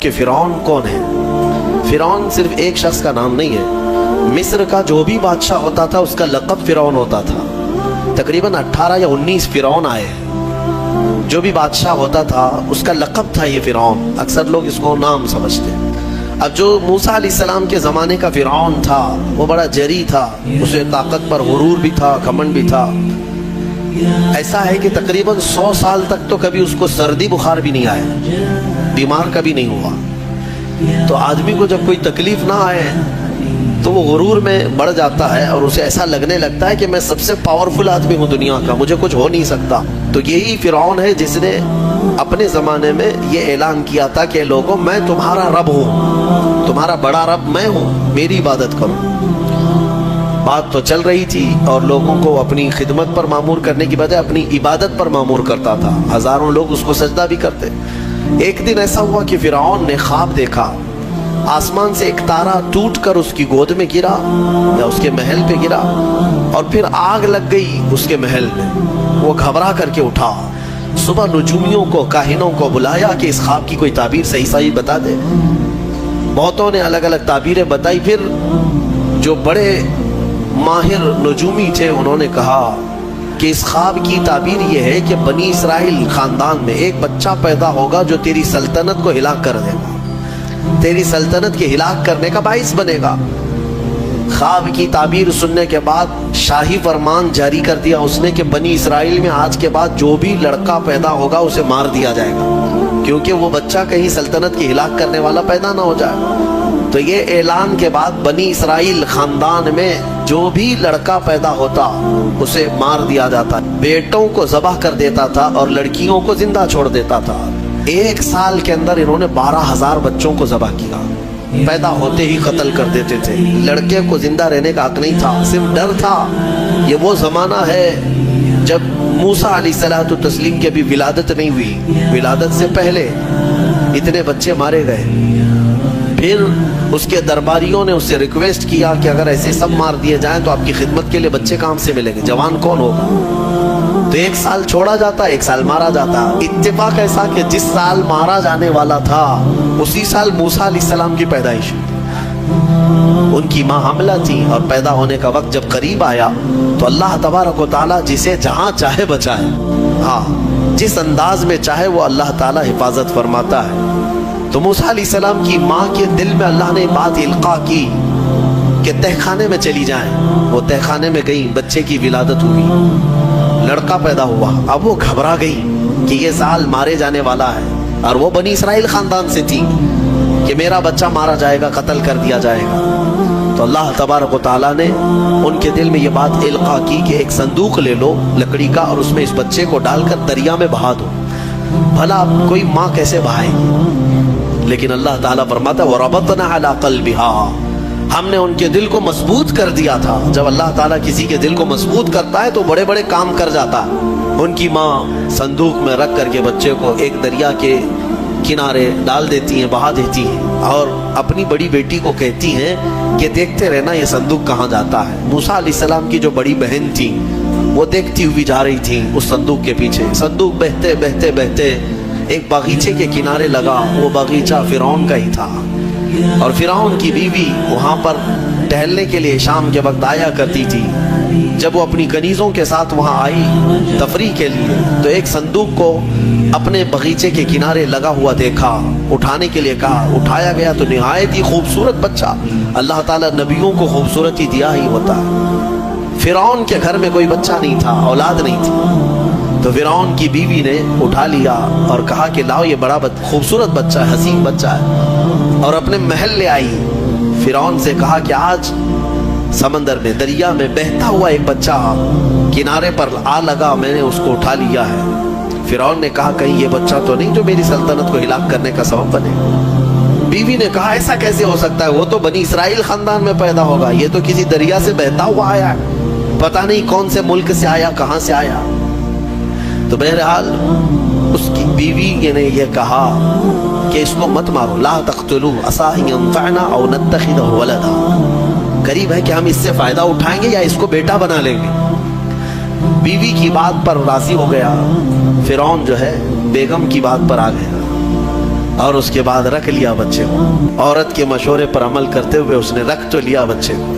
کہ فرعون کون ہے۔ فرعون صرف ایک شخص کا نام نہیں ہے، مصر کا جو بھی بادشاہ ہوتا تھا اس کا لقب فرعون ہوتا تھا۔ تقریباً 18 یا 19 فرعون آئے، جو بھی بادشاہ ہوتا تھا اس کا لقب تھا یہ فرعون، اکثر لوگ اس کو نام سمجھتے ہیں۔ اب جو موسیٰ علیہ السلام کے زمانے کا فرعون تھا وہ بڑا جری تھا، اسے طاقت پر غرور بھی تھا، گھمنڈ بھی تھا۔ ایسا ہے کہ تقریباً 100 سال تک تو کبھی اس کو سردی بخار بھی نہیں آیا، بیمار کبھی نہیں ہوا۔ تو آدمی کو جب کوئی تکلیف نہ آئے تو وہ غرور میں بڑھ جاتا ہے اور اسے ایسا لگنے لگتا ہے کہ میں سب سے پاورفل آدمی ہوں دنیا کا، مجھے کچھ ہو نہیں سکتا۔ تو یہی فرعون ہے جس نے اپنے زمانے میں یہ اعلان کیا تھا کہ لوگوں میں تمہارا رب ہوں، تمہارا بڑا رب میں ہوں، میری عبادت کرو۔ بات تو چل رہی تھی اور لوگوں کو اپنی خدمت پر معمور کرنے کی بجائے اپنی عبادت پر معمور کرتا تھا، ہزاروں لوگ اس کو سجدہ بھی کرتے۔ ایک دن ایسا ہوا کہ فرعون نے خواب دیکھا، آسمان سے ایک تارا ٹوٹ کر اس کی گود میں گرا یا اس کے محل پہ گرا اور پھر آگ لگ گئی اس کے محل میں۔ وہ گھبرا کر کے اٹھا، صبح نجومیوں کو، کاہنوں کو بلایا کہ اس خواب کی کوئی تعبیر صحیح بتا دے۔ بہتوں نے الگ الگ تعبیریں بتائی، پھر جو بڑے ماہر نجومی تھے انہوں نے کہا کہ اس خواب کی تعبیر یہ ہے کہ بنی اسرائیل خاندان میں ایک بچہ پیدا ہوگا جو تیری سلطنت کو ہلاک کر دے گا، تیری سلطنت کے ہلاک کرنے کا باعث بنے گا۔ خواب کی تعبیر سننے کے بعد شاہی فرمان جاری کر دیا اس نے کہ بنی اسرائیل میں آج کے بعد جو بھی لڑکا پیدا ہوگا اسے مار دیا جائے گا، کیونکہ وہ بچہ کہیں سلطنت کی ہلاک کرنے والا پیدا نہ ہو جائے۔ تو یہ اعلان کے بعد بنی اسرائیل خاندان میں جو بھی لڑکا پیدا ہوتا اسے مار دیا جاتا، بیٹوں کو ذبح کر دیتا تھا اور لڑکیوں کو زندہ چھوڑ دیتا تھا۔ 1 سال کے اندر انہوں نے 12,000 بچوں کو ذبح کیا، پیدا ہوتے ہی قتل کر دیتے تھے۔ لڑکے کو زندہ رہنے کا حق نہیں تھا، صرف ڈر تھا۔ یہ وہ زمانہ ہے جب موسیٰ علیہ الصلوۃ والتسلیم کی ابھی ولادت نہیں ہوئی، ولادت سے پہلے اتنے بچے مارے گئے۔ پھر اس کے درباریوں نے اس سے ریکویسٹ کیا کہ اگر ایسے سب مار دیے جائیں تو آپ کی خدمت کے لیے بچے کہاں سے ملیں گے، جوان کون ہوگا؟ تو 1 سال چھوڑا جاتا، 1 سال مارا جاتا۔ اتفاق ایسا کہ جس سال مارا جانے والا تھا اسی سال موسیٰ علیہ السلام کی پیدائش ہوئی۔ ان کی ماں حاملہ تھی اور پیدا ہونے کا وقت جب قریب آیا تو اللہ تبارک و تعالیٰ جسے جہاں چاہے بچائے، ہاں جس انداز میں چاہے وہ اللہ تعالیٰ حفاظت فرماتا ہے۔ تو موسیٰ علیہ السلام کی ماں کے دل میں اللہ نے بات القاء کی کہ تہ خانے میں چلی جائیں۔ وہ تہ خانے میں گئی، بچے کی ولادت ہوئی، لڑکا پیدا ہوا۔ اب وہ گھبرا گئی کہ یہ سال مارے جانے والا ہے، اور وہ بنی اسرائیل خاندان سے تھی کہ میرا بچہ مارا جائے گا، قتل کر دیا جائے گا۔ تو اللہ تبارک و تعالیٰ نے ان کے دل میں یہ بات القاء کی کہ ایک صندوق لے لو لکڑی کا اور اس میں اس بچے کو ڈال کر دریا میں بہا دو۔ بھلا کوئی ماں کیسے بہائے گی؟ لیکن اللہ تعالیٰ فرماتا ہے وَرَبَطْنَا عَلَىٰ قَلْبِهَا، ہم نے ان کے دل کو مضبوط کر دیا تھا۔ جب اللہ تعالیٰ کسی کے دل کو مضبوط کرتا ہے تو بڑے بڑے کام کر جاتا ہے۔ ان کی ماں صندوق میں رکھ کر کے بچے کو ایک دریا کے کنارے ڈال دیتی ہیں، بہا دیتی ہیں، اور اپنی بڑی بیٹی کو کہتی ہیں کہ دیکھتے رہنا یہ صندوق کہاں جاتا ہے۔ موسیٰ علیہ السلام کی جو بڑی بہن تھی وہ دیکھتی ہوئی جا رہی تھی اس صندوق کے پیچھے۔ صندوق بہتے بہتے بہتے ایک باغیچے کے کنارے لگا، وہ باغیچہ فرعون کا ہی تھا، اور فرعون کی بیوی وہاں پر ٹہلنے کے لیے شام کے وقت آیا کرتی تھی۔ جب وہ اپنی کنیزوں کے ساتھ وہاں آئی تفریح کے لیے تو ایک صندوق کو اپنے باغیچے کے کنارے لگا ہوا دیکھا، اٹھانے کے لیے کہا، اٹھایا گیا تو نہایت ہی خوبصورت بچہ۔ اللہ تعالیٰ نبیوں کو خوبصورتی دیا ہی ہوتا ہے۔ فرعون کے گھر میں کوئی بچہ نہیں تھا، اولاد نہیں تھی، تو فرعون کی بیوی نے اٹھا لیا اور کہا کہ لاؤ یہ بڑا خوبصورت بچہ ہے، حسین بچہ ہے، اور اپنے محل لے آئی۔ فرعون سے کہا کہ آج سمندر میں، دریا میں بہتا ہوا ایک بچہ کنارے پر آ لگا، میں نے اس کو اٹھا لیا ہے۔ فرعون نے کہا کہیں یہ بچہ تو نہیں جو میری سلطنت کو ہلاک کرنے کا سبب بنے۔ بیوی نے کہا ایسا کیسے ہو سکتا ہے، وہ تو بنی اسرائیل خاندان میں پیدا ہوگا، یہ تو کسی دریا سے بہتا ہوا آیا ہے، پتہ نہیں کون سے ملک سے آیا، کہاں سے آیا۔ تو بہرحال اس کی بیوی نے یہ کہا کہ اس کو مت مارو، لا تقتلوه عسى ان ينفعنا او نتخذه ولدا، قریب ہے کہ ہم اس سے فائدہ اٹھائیں گے یا اس کو بیٹا بنا لیں گے۔ بیوی کی بات پر راضی ہو گیا، فرعون جو ہے بیگم کی بات پر آ گیا۔ اور اس کے بعد رکھ لیا بچے کو. عورت کے مشورے پر عمل کرتے ہوئے اس نے رکھ تو لیا بچے کو.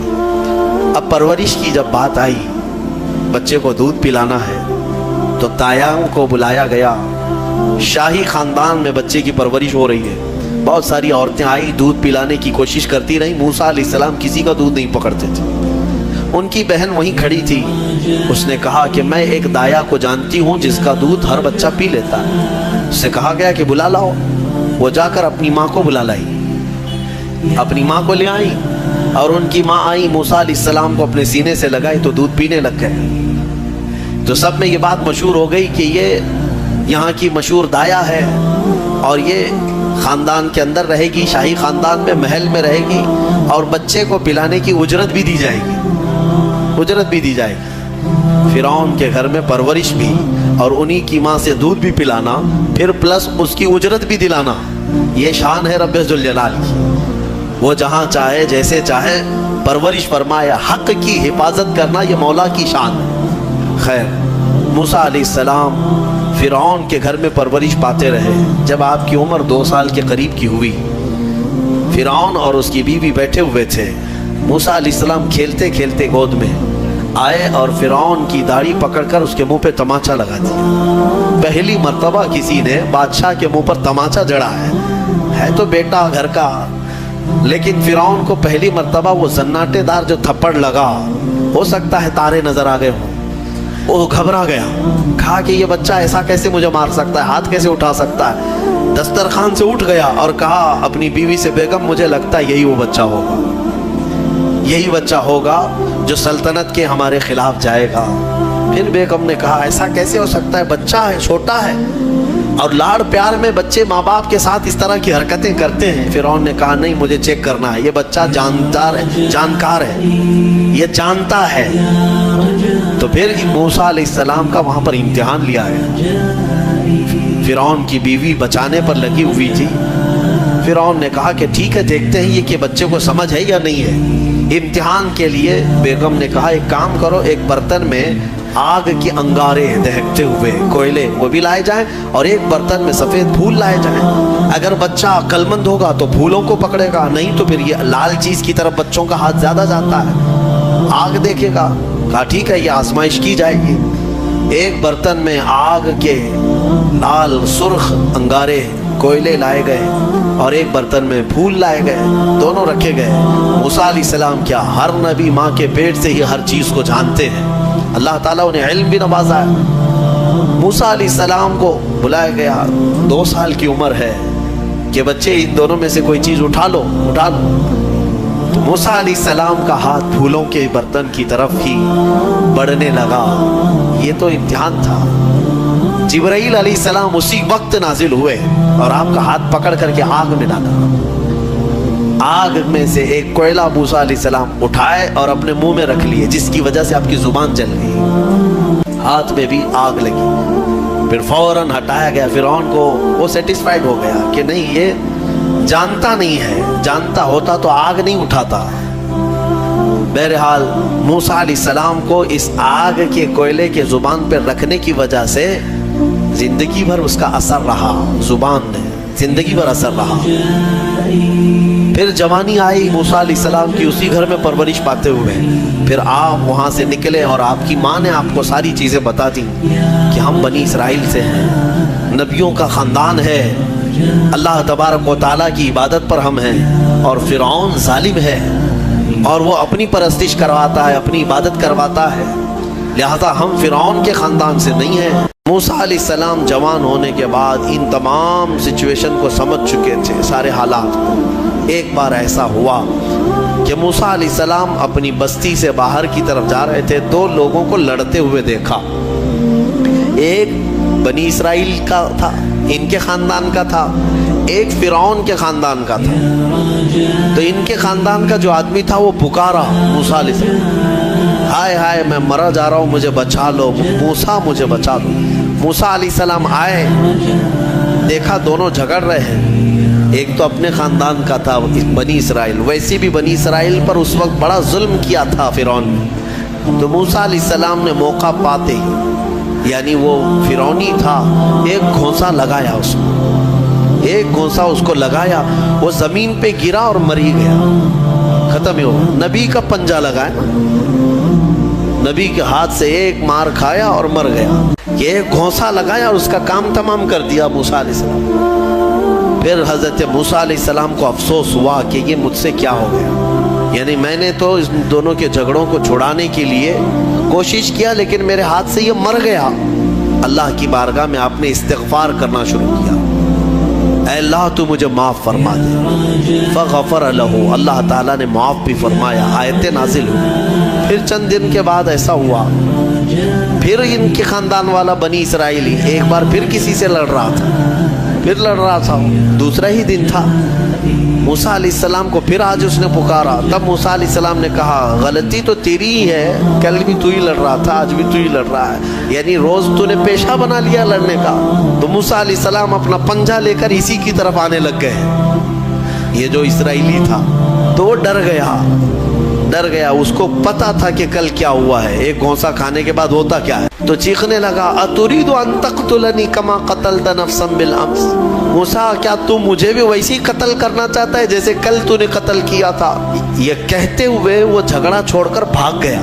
اب پرورش کی جب بات آئی، بچے کو دودھ پلانا ہے، تو تایاں کو بلایا گیا. شاہی خاندان میں بچے کی پرورش ہو رہی ہے. بہت ساری عورتیں آئی، دودھ پلانے کی کوشش کرتی رہی. موسیٰ علیہ السلام کسی کا دودھ نہیں پکڑتے تھے. ان کی بہن وہیں کھڑی تھی. اس نے کہا کہ میں ایک دایا کو جانتی ہوں جس کا دودھ ہر بچہ پی لیتا ہے. اس سے کہا گیا کہ بلا لاؤ. وہ جا کر اپنی ماں کو بلا لائی، اپنی ماں کو لے آئی، اور ان کی ماں آئی، موسیٰ علیہ السلام کو اپنے سینے سے لگائی تو دودھ پینے لگ گئے. تو سب میں یہ بات مشہور ہو گئی کہ یہ یہاں کی مشہور دایا ہے، اور یہ خاندان کے اندر رہے گی، شاہی خاندان میں محل میں رہے گی، اور بچے کو پلانے کی اجرت بھی دی جائے گی. اجرت بھی دی جائے گی. فرعون کے گھر میں پرورش بھی، اور انہی کی ماں سے دودھ بھی پلانا، پھر پلس اس کی اجرت بھی دلانا. یہ شان ہے رب ذوالجلال کی. وہ جہاں چاہے جیسے چاہے پرورش فرمائے. حق کی حفاظت کرنا یہ مولا کی شان ہے. خیر، موسیٰ علیہ السلام فرعون کے گھر میں پرورش پاتے رہے. جب آپ کی عمر 2 سال کے قریب کی ہوئی، فرعون اور اس کی بیوی بیٹھے ہوئے تھے. موسیٰ علیہ السلام کھیلتے کھیلتے گود میں آئے اور فرعون کی داڑھی پکڑ کر اس کے منہ پہ تماچا لگا دیا. پہلی مرتبہ کسی نے بادشاہ کے منہ پر تماچا جڑا ہے تو بیٹا گھر کا، لیکن فرعون کو پہلی مرتبہ وہ زناٹے دار جو تھپڑ لگا، ہو سکتا ہے تارے نظر آ گئے ہوں، وہ گھبرا گیا. کہا کہ یہ بچہ ایسا کیسے مجھے مار سکتا ہے، ہاتھ کیسے اٹھا سکتا ہے. دسترخوان سے اٹھ گیا اور کہا اپنی بیوی سے، بیگم مجھے لگتا ہے یہی وہ بچہ ہوگا، یہی بچہ ہوگا جو سلطنت کے ہمارے خلاف جائے گا. پھر بیگم نے کہا ایسا کیسے ہو سکتا ہے، بچہ ہے، چھوٹا ہے. اور لاڑ پیار میں بچے ماں باپ کے ساتھ اس طرح کی حرکتیں کرتے ہیں. فرعون نے کہا نہیں، مجھے چیک کرنا ہے، یہ بچہ جانکار ہے، یہ جانتا ہے. تو پھر موسیٰ علیہ السلام کا وہاں پر امتحان لیا ہے. فرعون کی بیوی بچانے پر لگی ہوئی تھی. فرعون نے کہا کہ ٹھیک ہے، دیکھتے ہیں یہ کہ بچے کو سمجھ ہے یا نہیں ہے. امتحان کے لیے بیگم نے کہا ایک کام کرو، ایک برتن میں آگ کی انگارے دہکتے ہوئے کوئلے وہ بھی لائے جائیں، اور ایک برتن میں سفید پھول لائے جائیں. اگر بچہ عقل مند ہوگا تو پھولوں کو پکڑے گا، نہیں تو پھر یہ لال چیز کی طرف بچوں کا ہاتھ زیادہ جاتا ہے، آگ دیکھے گا. کہا ٹھیک ہے، یہ آزمائش کی جائے گی. ایک برتن میں آگ کے لال سرخ انگارے کوئلے لائے گئے، اور ایک برتن میں پھول لائے گئے، دونوں رکھے گئے. موسیٰ علیہ السلام کیا، ہر نبی ماں کے پیٹ سے ہی ہر چیز کو جانتے ہیں. اللہ تعالیٰ انہیں علم بھی نوازا ہے. موسیٰ علیہ السلام کو بلایا گیا. 2 سال کی عمر ہے کہ بچے ان دونوں میں سے کوئی چیز اٹھا لو. تو موسیٰ علیہ السلام کا ہاتھ پھولوں کے برتن کی طرف ہی بڑھنے لگا. یہ تو امتحان تھا. جبرائیل علیہ السلام اسی وقت نازل ہوئے اور آپ کا ہاتھ پکڑ کر کے آگ میں ڈالا. آگ میں سے ایک کوئلہ موسیٰ علیہ السلام اٹھائے اور اپنے منہ میں رکھ لیے، جس کی وجہ سے آپ کی زبان جل گئی، ہاتھ میں بھی آگ لگی. پھر فوراً ہٹایا گیا. فرعون کو وہ سیٹسفائیڈ ہو گیا کہ نہیں، یہ جانتا نہیں ہے، جانتا ہوتا تو آگ نہیں اٹھاتا. بہرحال موسیٰ علیہ السلام کو اس آگ کے کوئلے کے زبان پر رکھنے کی وجہ سے زندگی بھر اس کا اثر رہا. زبان نے زندگی بھر اثر رہا. پھر جوانی آئی موسیٰ علیہ السلام کی اسی گھر میں پرورش پاتے ہوئے. پھر آپ وہاں سے نکلے اور آپ کی ماں نے آپ کو ساری چیزیں بتا دیں کہ ہم بنی اسرائیل سے ہیں، نبیوں کا خاندان ہے، اللہ تبارک و تعالیٰ کی عبادت پر ہم ہیں، اور فرعون ظالم ہے اور وہ اپنی پرستش کرواتا ہے، اپنی عبادت کرواتا ہے، لہذا ہم فرعون کے خاندان سے نہیں ہیں. موسیٰ علیہ السلام جوان ہونے کے بعد ان تمام سچویشن کو سمجھ چکے تھے، سارے حالات کو. ایک بار ایسا ہوا کہ موسیٰ علیہ السلام اپنی بستی سے باہر کی طرف جا رہے تھے. 2 لوگوں کو لڑتے ہوئے دیکھا. ایک بنی اسرائیل کا تھا، ان کے خاندان کا تھا، ایک فرعون کے خاندان کا تھا. تو ان کے خاندان کا جو آدمی تھا وہ پکارا موسیٰ علیہ السلام، ہائے ہائے میں مرا جا رہا ہوں، مجھے بچا لو، موسیٰ مجھے بچا دو. موسیٰ علیہ السلام آئے، دیکھا دونوں جھگڑ رہے ہیں. ایک تو اپنے خاندان کا تھا بنی اسرائیل، ویسے بھی بنی اسرائیل پر اس وقت بڑا ظلم کیا تھا فرعون نے. تو موسیٰ علیہ السلام نے موقع پاتے ہی، یعنی وہ فرعونی تھا، ایک گھونسا لگایا اس کو. ایک گھونسا اس کو لگایا، وہ زمین پہ گرا اور مر ہی گیا، ختم ہی ہوا۔ نبی کا پنجہ لگایا، نبی کے ہاتھ سے ایک مار کھایا اور مر گیا۔ یہ ایک گھونسا لگایا اور اس کا کام تمام کر دیا موسیٰ علیہ السلام۔ پھر حضرت موسیٰ علیہ السلام کو افسوس ہوا کہ یہ مجھ سے کیا ہو گیا، یعنی میں نے تو اس دونوں کے جھگڑوں کو چھڑانے کے لیے کوشش کیا، لیکن میرے ہاتھ سے یہ مر گیا۔ اللہ کی بارگاہ میں آپ نے استغفار کرنا شروع کیا، اے اللہ تو مجھے معاف فرما دے۔ فغفر لہ، اللہ تعالیٰ نے معاف بھی فرمایا، آیتیں نازل ہوئی۔ پھر چند دن کے بعد ایسا ہوا، پھر ان کے خاندان والا بنی اسرائیلی ایک بار پھر کسی سے لڑ رہا تھا، دوسرا ہی دن تھا۔ موسیٰ علیہ السلام کو پھر آج اس نے پکارا، تب موسیٰ علیہ السلام نے کہا غلطی تو تیری ہی ہے، کل بھی تو ہی لڑ رہا تھا، آج بھی تو ہی لڑ رہا ہے، یعنی روز تو نے پیشہ بنا لیا لڑنے کا۔ تو موسیٰ علیہ السلام اپنا پنجہ لے کر اسی کی طرف آنے لگ گئے۔ یہ جو اسرائیلی تھا تو وہ ڈر گیا، اس کو پتا تھا کہ کل کیا ہوا ہے، ایک گھونسا کھانے کے بعد ہوتا کیا ہے، تو چیخنے لگا اتريد ان تقتلني كما قتلت نفسا بالامس، موسیٰ کیا تو مجھے بھی ویسے ہی قتل کرنا چاہتا ہے جیسے کل تو نے قتل کیا تھا؟ یہ کہتے ہوئے وہ جھگڑا چھوڑ کر بھاگ گیا۔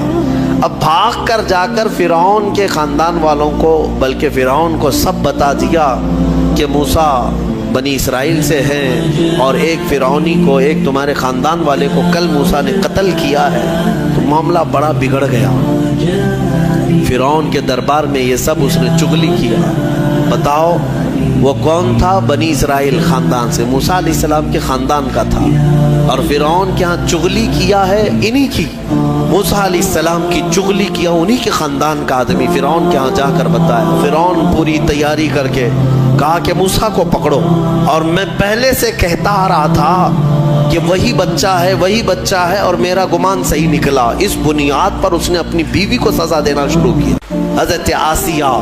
اب بھاگ کر جا کر فرعون کے خاندان والوں کو، بلکہ فرعون کو سب بتا دیا کہ موسیٰ بنی اسرائیل سے ہیں اور ایک فرعونی کو، ایک تمہارے خاندان والے کو کل موسیٰ نے قتل کیا ہے۔ تو معاملہ بڑا بگڑ گیا، فرعون کے دربار میں یہ سب اس نے چغلی کیا۔ بتاؤ وہ کون تھا؟ بنی اسرائیل خاندان سے، موسیٰ علیہ السلام کے خاندان کا تھا، اور فرعون کے ہاں چغلی کیا ہے انہی کی، موسیٰ علیہ السلام کی چغلی کیا انہی کے خاندان کا آدمی فرعون کے ہاں جا کر بتایا۔ فرعون پوری تیاری کر کے کہا کہ موسیٰ کو پکڑو، اور میں پہلے سے کہتا آ رہا تھا کہ وہی بچہ ہے اور میرا گمان صحیح نکلا۔ اس بنیاد پر اس نے اپنی بیوی کو سزا دینا شروع کیا، حضرت آسیہ۔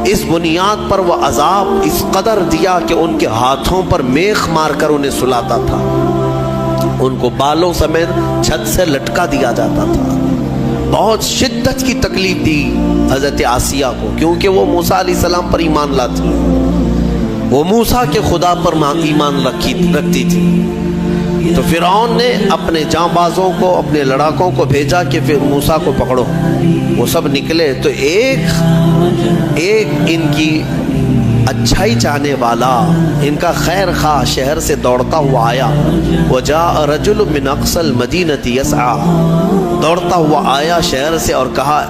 اس بنیاد پر وہ عذاب اس قدر دیا کہ ان کے ہاتھوں پر میخ مار کر انہیں سلاتا تھا، ان کو بالوں سمیت چھت سے لٹکا دیا جاتا تھا۔ بہت شدت کی تکلیف دی حضرت آسیہ کو، کیونکہ وہ موسیٰ علیہ السلام پر ایمان لاتی، وہ موسیٰ کے خدا پر ایمان رکھتی تھی۔ تو فرعون نے اپنے جانبازوں کو، اپنے لڑاکوں کو بھیجا کہ پھر موسیٰ کو پکڑو۔ وہ سب نکلے تو ایک ان کی اچھائی چاہنے والا، ان کا خیر خواہ شہر سے دوڑتا ہوا آیا، وجاء رجل من اقصى المدینة يسعى، دوڑتا ہوا آیا شہر سے اور کہا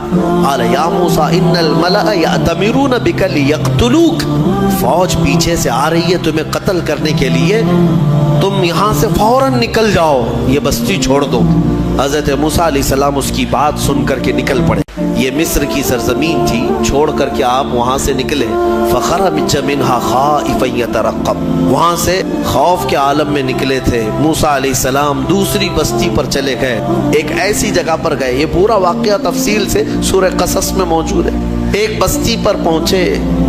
قال یا موسیٰ ان الملأ یأتمرون بک لیقتلوک، فوج پیچھے سے آ رہی ہے تمہیں قتل کرنے کے لیے، تم یہاں سے فوراً نکل جاؤ، یہ بستی چھوڑ دو۔ حضرت موسیٰ علیہ السلام اس کی بات سن کر کے نکل پڑے۔ یہ مصر کی سرزمین تھی، چھوڑ کر کے آپ وہاں سے نکلے۔ فخرج منها خائفا يترقب، وہاں سے خوف کے عالم میں نکلے تھے۔ موسیٰ علیہ السلام دوسری بستی پر چلے گئے، ایک ایسی جگہ پر گئے، یہ پورا واقعہ تفصیل سے سورہ قصص میں موجود ہے۔ ایک بستی پر پہنچے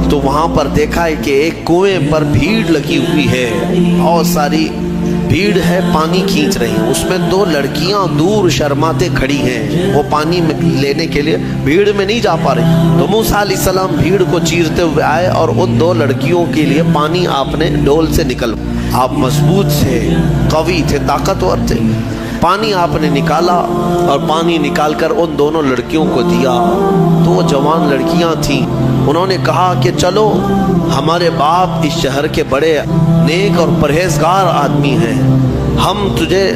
تو وہاں پر دیکھا ہے کہ ایک کنویں پر بھیڑ لگی ہوئی ہے، بہت ساری بھیڑ ہے، پانی کھینچ رہی ہیں، اس میں دو لڑکیاں دور شرماتے کھڑی ہیں، وہ پانی لینے کے لیے بھیڑ میں نہیں جا پا رہی۔ تو موسیٰ علیہ السلام بھیڑ کو چیرتے ہوئے آئے اور ان دو لڑکیوں کے لیے پانی آپ نے ڈول سے نکل، آپ مضبوط تھے، قوی تھے، طاقتور تھے، پانی آپ نے نکالا اور پانی نکال کر ان دونوں لڑکیوں کو دیا۔ تو وہ جوان لڑکیاں تھیں، انہوں نے کہا کہ چلو ہمارے باپ اس شہر کے بڑے نیک اور پرہیزگار آدمی ہیں، ہم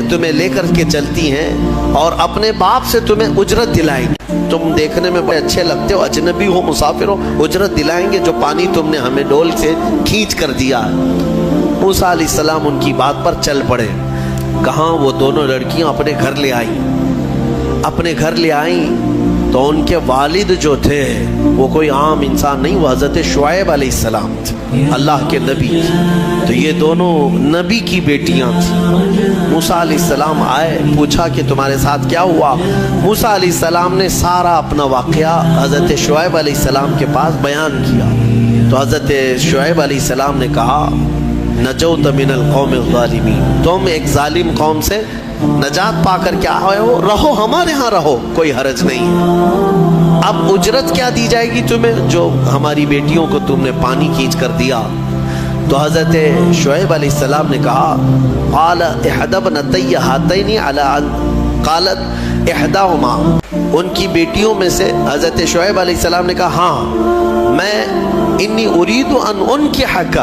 تمہیں لے کر کے چلتی ہیں اور اپنے باپ سے تمہیں اجرت دلائیں گے، تم دیکھنے میں بڑے اچھے لگتے ہو، اجنبی ہو، مسافر ہو، اجرت دلائیں گے جو پانی تم نے ہمیں ڈول سے کھینچ کر دیا۔ موسیٰ علیہ السلام ان کی بات پر چل پڑے۔ کہاں وہ دونوں لڑکیاں اپنے گھر لے آئیں تو ان کے والد جو تھے وہ کوئی عام انسان نہیں، وہ حضرت شعیب علیہ السلام تھے، اللہ کے نبی تھے۔ تو یہ دونوں نبی کی بیٹیاں تھیں۔ موسیٰ علیہ السلام آئے، پوچھا کہ تمہارے ساتھ کیا ہوا؟ موسیٰ علیہ السلام نے سارا اپنا واقعہ حضرت شعیب علیہ السلام کے پاس بیان کیا۔ تو حضرت شعیب علیہ السلام نے کہا نجوت من القوم الظالمین، تم ایک ظالم قوم سے نجات پا کر کے آئے ہو، رہو ہمارے ہاں، رہو، کوئی حرج نہیں ہے۔ اب اجرت کیا دی جائے گی تمہیں جو ہماری بیٹیوں کو تم نے پانی کھینچ کر دیا؟ تو حضرت شعیب علیہ السلام نے کہا قال احدى ابنتي هاتين على ان قالت احداهما، ان کی بیٹیوں میں سے حضرت شعیب علیہ السلام نے کہا ہاں میں انی اريد ان انكحك،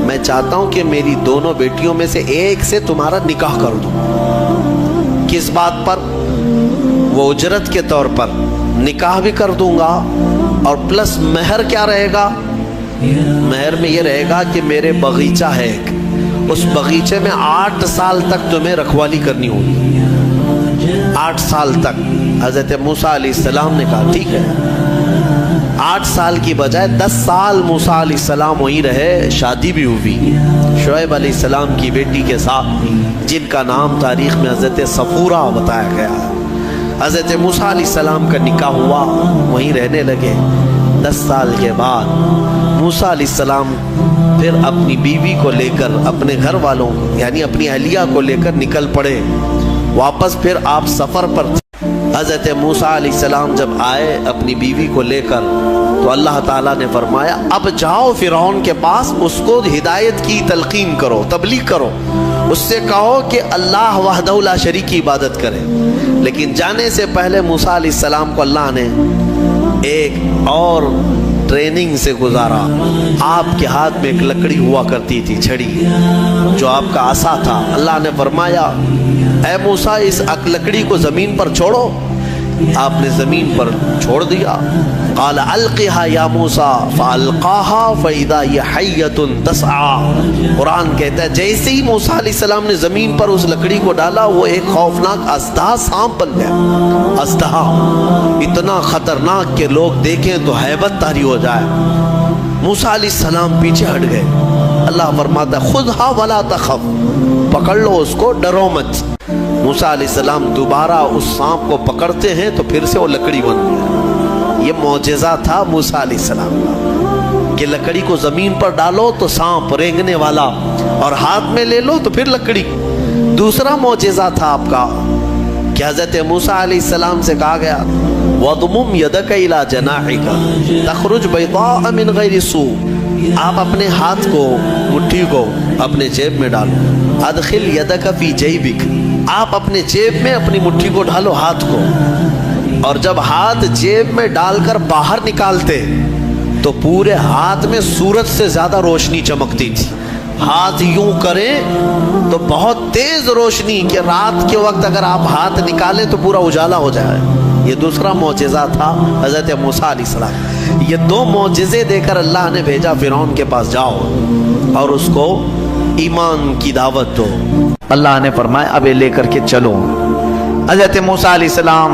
میں چاہتا ہوں کہ میری دونوں بیٹیوں میں سے ایک سے تمہارا نکاح کر دوں۔ کس بات پر؟ وہ اجرت کے طور پر نکاح بھی کر دوں گا، اور پلس مہر کیا رہے گا؟ مہر میں یہ رہے گا کہ میرے باغیچہ ہے ایک، اس باغیچے میں 8 سال تک تمہیں رکھوالی کرنی ہوگی، 8 سال تک۔ حضرت موسیٰ علیہ السلام نے کہا ٹھیک ہے۔ 8 سال کی بجائے 10 سال موسیٰ علیہ السلام وہیں رہے، شادی بھی ہوئی شعیب علیہ السلام کی بیٹی کے ساتھ، جن کا نام تاریخ میں حضرت صفورہ بتایا گیا ہے۔ حضرت موسیٰ علیہ السلام کا نکاح ہوا، وہیں رہنے لگے۔ 10 سال کے بعد موسیٰ علیہ السلام پھر اپنی بیوی کو لے کر، اپنے گھر والوں یعنی اپنی اہلیہ کو لے کر نکل پڑے واپس۔ پھر آپ سفر پر تھے۔ حضرت موسیٰ علیہ السلام جب آئے اپنی بیوی کو لے کر، تو اللہ تعالیٰ نے فرمایا اب جاؤ فرعون کے پاس، اس کو ہدایت کی تلقین کرو، تبلیغ کرو، اس سے کہو کہ اللہ وحدہ لا شریک کی عبادت کرے۔ لیکن جانے سے پہلے موسیٰ علیہ السلام کو اللہ نے ایک اور ٹریننگ سے گزارا۔ آپ کے ہاتھ میں ایک لکڑی ہوا کرتی تھی، چھڑی، جو آپ کا عصا تھا۔ اللہ نے فرمایا اے موسیٰ اس لکڑی کو زمین پر چھوڑو۔ آپ نے زمین پر چھوڑ دیا۔ قال القها یا موسیٰ فالقاها فاذا هي حیۃ تسعى۔ قرآن کہتا ہے جیسے ہی موسیٰ علیہ السلام نے زمین پر اس لکڑی کو ڈالا، وہ ایک خوفناک اژدہا سانپ بن گیا۔ اژدہا اتنا خطرناک کہ لوگ دیکھیں تو ہیبت طاری ہو جائے۔ موسیٰ علیہ السلام پیچھے ہٹ گئے۔ اللہ فرماتا ہے خذها ولا تخف، پکڑ لو اس کو، ڈرو مت۔ موسیٰ علیہ السلام دوبارہ اس سانپ کو پکڑتے ہیں تو پھر سے وہ لکڑی بن گیا۔ یہ معجزہ تھا موسیٰ علیہ السلام کا کہ لکڑی کو زمین پر ڈالو تو سانپ رینگنے والا، اور ہاتھ میں لے لو تو پھر لکڑی۔ دوسرا معجزہ تھا آپ کا کہ حضرت موسیٰ علیہ السلام سے کہا گیا وَضْمُمْ يَدَكَ إِلَى جَنَاحِكَ تَخْرُجْ بَيْضَاءَ مِنْ غَيْرِ سُوءٍ، آپ اپنے ہاتھ کو، مٹھی کو اپنے جیب میں ڈالو۔ اَدْخِلْ يَدَكَ فِي جَيْبِكَ، آپ اپنے جیب میں اپنی مٹھی کو ڈالو، ہاتھ کو، اور جب ہاتھ جیب میں ڈال کر باہر نکالتے تو پورے ہاتھ میں سورج سے زیادہ روشنی چمکتی تھی۔ ہاتھ یوں کریں تو بہت تیز روشنی کہ رات کے وقت اگر آپ ہاتھ نکالیں تو پورا اجالا ہو جائے۔ یہ دوسرا معجزہ تھا حضرت موسیٰ علیہ السلام۔ یہ 2 معجزے دے کر اللہ نے بھیجا فرعون کے پاس، جاؤ اور اس کو ایمان کی دعوت دو۔ اللہ نے فرمایا اب لے کر کے چلو۔ حضرت موسیٰ علیہ السلام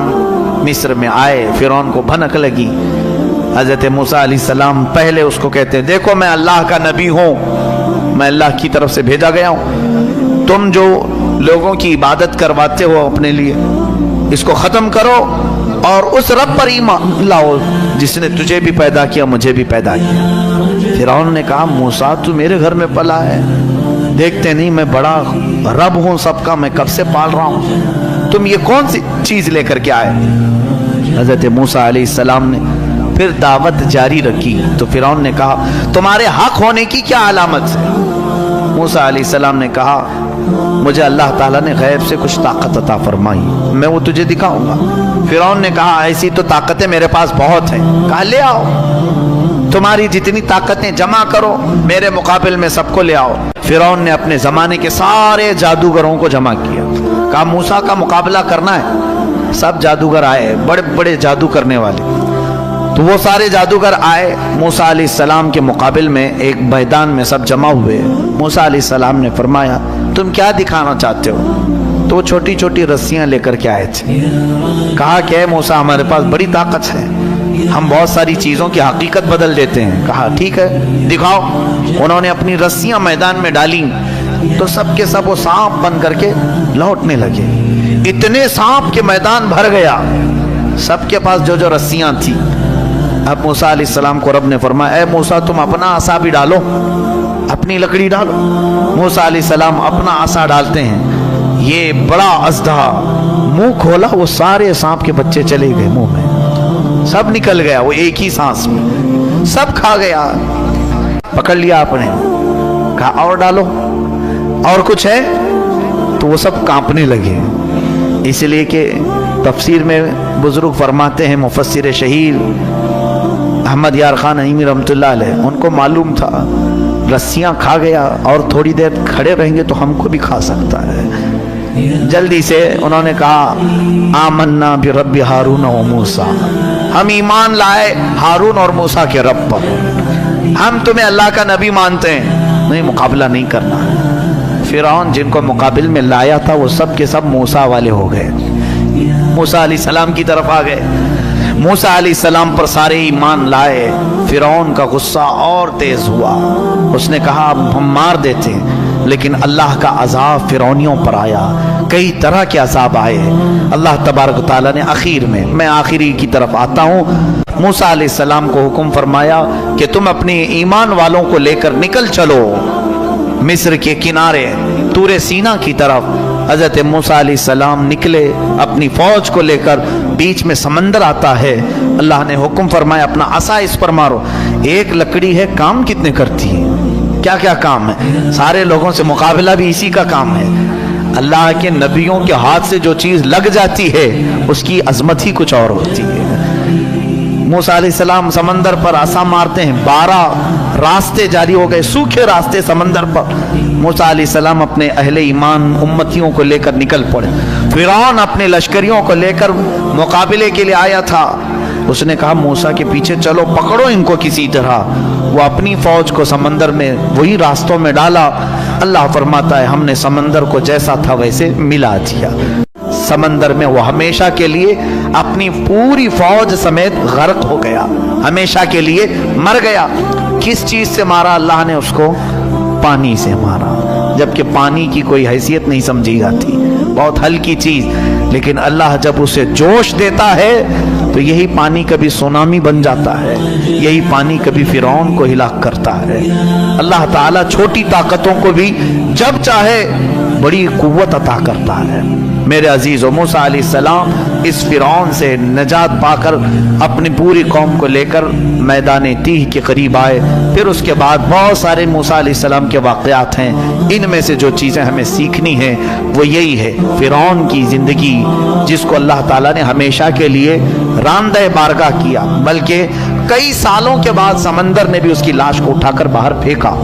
مصر میں آئے، فرعون کو بھنک لگی۔ حضرت موسیٰ علیہ السلام پہلے اس کو کہتے ہیں دیکھو میں اللہ کا نبی ہوں، میں اللہ کی طرف سے بھیجا گیا ہوں، تم جو لوگوں کی عبادت کرواتے ہو اپنے لیے اس کو ختم کرو اور اس رب پر ایمان لاؤ جس نے تجھے بھی پیدا کیا مجھے بھی پیدا کیا۔ فرعون نے کہا موسیٰ تو میرے گھر میں پلا ہے، دیکھتے نہیں میں بڑا رب ہوں سب کا، میں کب سے پال رہا ہوں، تم یہ کون سی چیز لے کر کے آئے؟ حضرت موسیٰ علیہ السلام نے پھر دعوت جاری رکھی تو فرعون نے کہا تمہارے حق ہونے کی کیا علامت ہے؟ موسیٰ علیہ السلام نے کہا مجھے اللہ تعالیٰ نے غیب سے کچھ طاقت عطا فرمائی، میں وہ تجھے دکھاؤں گا۔ فرعون نے کہا ایسی تو طاقتیں میرے پاس بہت ہیں۔ کہا لے آؤ، تمہاری جتنی طاقتیں جمع کرو میرے مقابل میں سب کو لے آؤ۔ فرعون نے اپنے زمانے کے سارے جادوگروں کو جمع کیا، کہا موسیٰ کا مقابلہ کرنا ہے۔ سب جادوگر آئے، بڑے بڑے جادو کرنے والے، تو وہ سارے جادوگر آئے موسیٰ علیہ السلام کے مقابل میں ایک میدان میں سب جمع ہوئے۔ موسیٰ علیہ السلام نے فرمایا تم کیا دکھانا چاہتے ہو؟ تو وہ چھوٹی چھوٹی رسیاں لے کر کے آئے تھے۔ کہا کہ اے موسیٰ ہمارے پاس بڑی طاقت ہے، ہم بہت ساری چیزوں کی حقیقت بدل دیتے ہیں۔ کہا ٹھیک ہے دکھاؤ۔ انہوں نے اپنی رسیاں میدان میں ڈالیں تو سب کے سب وہ سانپ بن کر کے لوٹنے لگے۔ اتنے سانپ کے میدان بھر گیا، سب کے پاس جو جو رسیاں تھیں۔ اب موسیٰ علیہ السلام کو رب نے فرمایا اے موسیٰ تم اپنا عصا بھی ڈالو، اپنی لکڑی ڈالو۔ موسیٰ علیہ السلام اپنا عصا ڈالتے ہیں، یہ بڑا اژدہا منہ کھولا، وہ سارے سانپ کے بچے چلے گئے منہ میں، سب نکل گیا، وہ ایک ہی سانس میں سب کھا گیا، پکڑ لیا آپ نے۔ کہا اور ڈالو، اور کچھ ہے؟ تو وہ سب کانپنے لگے. اس لیے کہ تفسیر میں بزرگ فرماتے ہیں، مفسر شہیر احمد یار خان نعیمی رحمۃ اللہ علیہ، ان کو معلوم تھا رسیاں کھا گیا اور تھوڑی دیر کھڑے رہیں گے تو ہم کو بھی کھا سکتا ہے. جلدی سے انہوں نے کہا آمنا برب ہارون و موسیٰ، ہم ایمان لائے ہارون اور موسیٰ کے رب پر، ہم تمہیں اللہ کا نبی مانتے ہیں، نہیں مقابلہ نہیں کرنا. فرعون جن کو مقابل میں لایا تھا وہ سب کے سب موسیٰ والے ہو گئے، موسیٰ علیہ السلام کی طرف آ گئے. موسیٰ علیہ السلام پر سارے ایمان لائے. فرعون کا غصہ اور تیز ہوا، اس نے کہا اب ہم مار دیتے، لیکن اللہ کا عذاب فرعونیوں پر آیا، کئی طرح کے عذاب آئے. اللہ تبارک و تعالیٰ نے آخر میں آخری کی طرف آتا ہوں، موسیٰ علیہ السلام کو حکم فرمایا کہ تم اپنے ایمان والوں کو لے کر نکل چلو مصر کے کنارے طور سینا کی طرف. حضرت موسیٰ علیہ السلام نکلے اپنی فوج کو لے کر، بیچ میں سمندر آتا ہے. اللہ نے حکم فرمایا اپنا عصا اس پر مارو. ایک لکڑی ہے، کام کتنے کرتی ہے، کیا کیا کام ہے، سارے لوگوں سے مقابلہ بھی اسی کا کام ہے. اللہ کے نبیوں کے ہاتھ سے جو چیز لگ جاتی ہے اس کی عظمت ہی کچھ اور ہوتی ہے. موسیٰ علیہ السلام سمندر پر عصا مارتے ہیں، 12 راستے جاری ہو گئے، سوکھے راستے سمندر پر. موسیٰ علیہ السلام اپنے اہل ایمان امتیوں کو لے کر نکل پڑے. فرعون اپنے لشکریوں کو لے کر مقابلے کے لیے آیا تھا. اس نے کہا موسیٰ کے پیچھے چلو، پکڑو ان کو کسی طرح. وہ اپنی فوج کو سمندر میں وہی راستوں میں ڈالا. اللہ فرماتا ہے ہم نے سمندر کو جیسا تھا ویسے ملا دیا. سمندر میں وہ ہمیشہ کے لیے اپنی پوری فوج سمیت غرق ہو گیا، ہمیشہ کے لیے مر گیا. کس چیز سے مارا اللہ نے اس کو؟ پانی سے مارا، جبکہ پانی کی کوئی حیثیت نہیں سمجھی جاتی، بہت ہلکی چیز، لیکن اللہ جب اسے جوش دیتا ہے تو یہی پانی کبھی سونامی بن جاتا ہے، یہی پانی کبھی فرعون کو ہلاک کرتا ہے. اللہ تعالیٰ چھوٹی طاقتوں کو بھی جب چاہے بڑی قوت عطا کرتا ہے. میرے عزیزو، موسیٰ علیہ السلام اس فرعون سے نجات پا کر اپنی پوری قوم کو لے کر میدان تیہ کے قریب آئے. پھر اس کے بعد بہت سارے موسیٰ علیہ السلام کے واقعات ہیں. ان میں سے جو چیزیں ہمیں سیکھنی ہیں وہ یہی ہے، فرعون کی زندگی جس کو اللہ تعالیٰ نے ہمیشہ کے لیے راندہ بارگاہ کیا، بلکہ کئی سالوں کے بعد سمندر نے بھی اس کی لاش کو اٹھا کر باہر پھینکا.